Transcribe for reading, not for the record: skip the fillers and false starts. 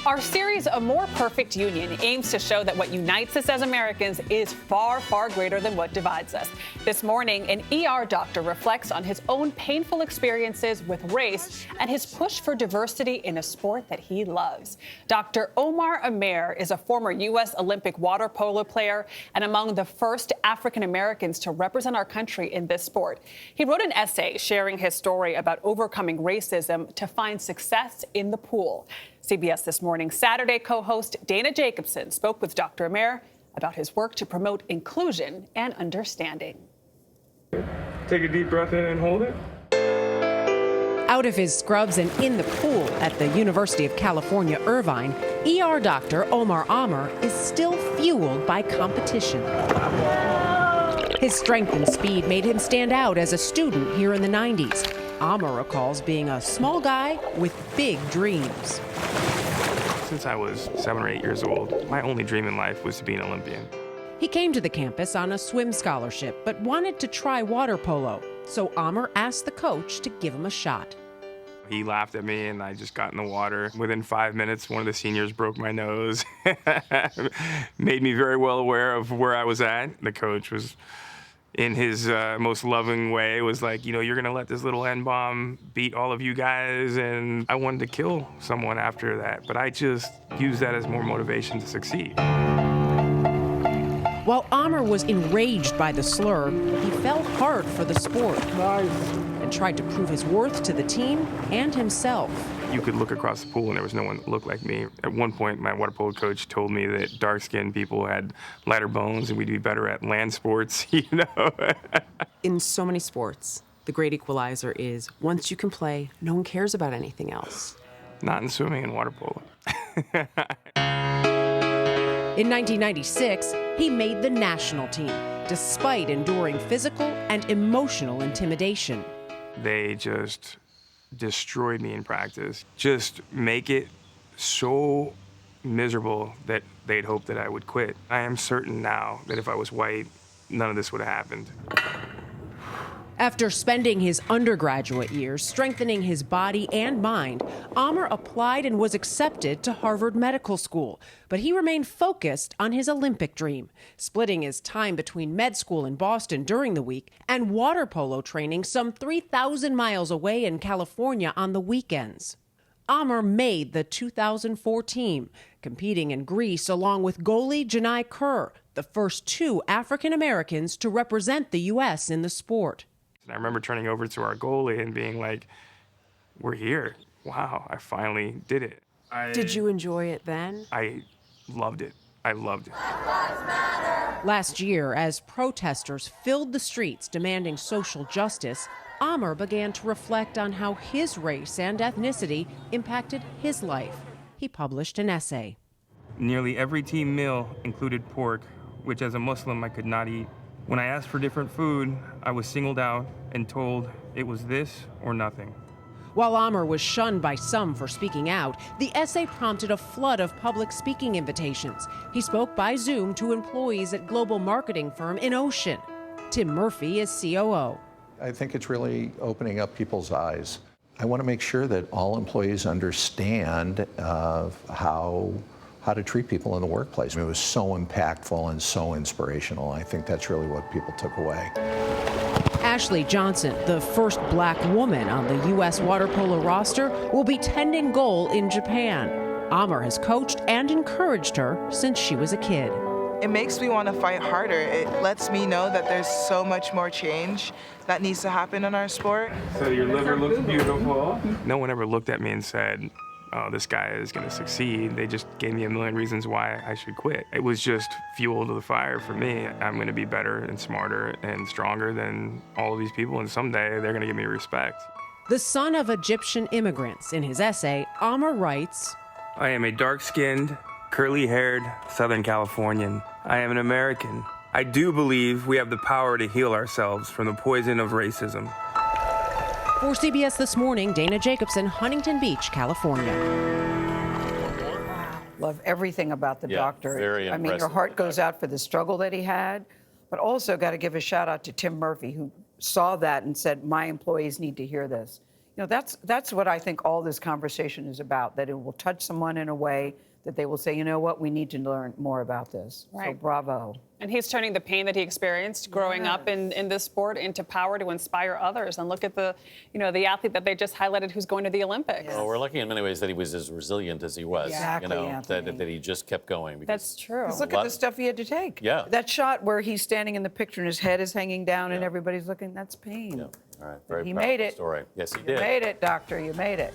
Our series, A More Perfect Union, aims to show that what unites us as Americans is far, far greater than what divides us. This morning, an ER doctor reflects on his own painful experiences with race and his push for diversity in a sport that he loves. Dr. Omar Amr is a former U.S. Olympic water polo player and among the first African Americans to represent our country in this sport. He wrote an essay sharing his story about overcoming racism to find success in the pool. CBS This Morning Saturday co-host Dana Jacobson spoke with Dr. Amr about his work to promote inclusion and understanding. Take a deep breath in and hold it. Out of his scrubs and in the pool at the University of California, Irvine, ER doctor Omar Amr is still fueled by competition. His strength and speed made him stand out as a student here in the 90s. Amr recalls being a small guy with big dreams. Since I was 7 or 8 years old, my only dream in life was to be an Olympian. He came to the campus on a swim scholarship, but wanted to try water polo. So Amr asked the coach to give him a shot. He laughed at me and I just got in the water. Within 5 minutes, one of the seniors broke my nose. Made me very well aware of where I was at. The coach was, in his most loving way, was like, you know, you're gonna let this little N-bomb beat all of you guys. And I wanted to kill someone after that, but I just used that as more motivation to succeed. While Amr was enraged by the slur, he fell hard for the sport and tried to prove his worth to the team and himself. You could look across the pool and there was no one that looked like me. At one point, my water polo coach told me that dark-skinned people had lighter bones and we'd be better at land sports, you know? In so many sports, the great equalizer is once you can play, no one cares about anything else. Not in swimming and water polo. In 1996, he made the national team, despite enduring physical and emotional intimidation. They just destroyed me in practice. Just make it so miserable that they'd hope that I would quit. I am certain now that if I was white, none of this would have happened. After spending his undergraduate years strengthening his body and mind, Amr applied and was accepted to Harvard Medical School. But he remained focused on his Olympic dream, splitting his time between med school in Boston during the week and water polo training some 3,000 miles away in California on the weekends. Amr made the 2004 team, competing in Greece along with goalie Janai Kerr, the first two African Americans to represent the U.S. in the sport. And I remember turning over to our goalie and being like, we're here. Wow, I finally did it. Did you enjoy it then? I loved it. I loved it. Last year, as protesters filled the streets demanding social justice, Amr began to reflect on how his race and ethnicity impacted his life. He published an essay. Nearly every team meal included pork, which as a Muslim I could not eat. When I asked for different food, I was singled out and told it was this or nothing. While Amr was shunned by some for speaking out, the essay prompted a flood of public speaking invitations. He spoke by Zoom to employees at global marketing firm InOcean. Tim Murphy is COO. I think it's really opening up people's eyes. I want to make sure that all employees understand how to treat people in the workplace. It was so impactful and so inspirational. I think that's really what people took away. Ashley Johnson, the first black woman on the U.S. water polo roster, will be tending goal in Japan. Amr has coached and encouraged her since she was a kid. It makes me want to fight harder. It lets me know that there's so much more change that needs to happen in our sport. So your liver looks beautiful. No one ever looked at me and said, oh, this guy is going to succeed. They just gave me a million reasons why I should quit. It was just fuel to the fire for me. I'm going to be better and smarter and stronger than all of these people, and someday they're going to give me respect. The son of Egyptian immigrants, in his essay, Amr writes, I am a dark-skinned, curly-haired Southern Californian. I am an American. I do believe we have the power to heal ourselves from the poison of racism. For CBS This Morning, Dana Jacobson, Huntington Beach, California. Love everything about the doctor. Very I mean, your heart goes out for the struggle that he had, but also got to give a shout out to Tim Murphy, who saw that and said, my employees need to hear this. that's what I think all this conversation is about, that it will touch someone in a way that they will say, you know what, we need to learn more about this. So Right. bravo. And he's turning the pain that he experienced growing up in this sport into power to inspire others. And look at the athlete that they just highlighted who's going to the Olympics. Well, we're lucky in many ways that he was as resilient as he was. Exactly, that he just kept going. Because That's true. Look at the stuff he had to take. Yeah. That shot where he's standing in the picture and his head is hanging down and everybody's looking, that's pain. All right, very He powerful made it. story. Yes, he You did. made it, doctor, you made it.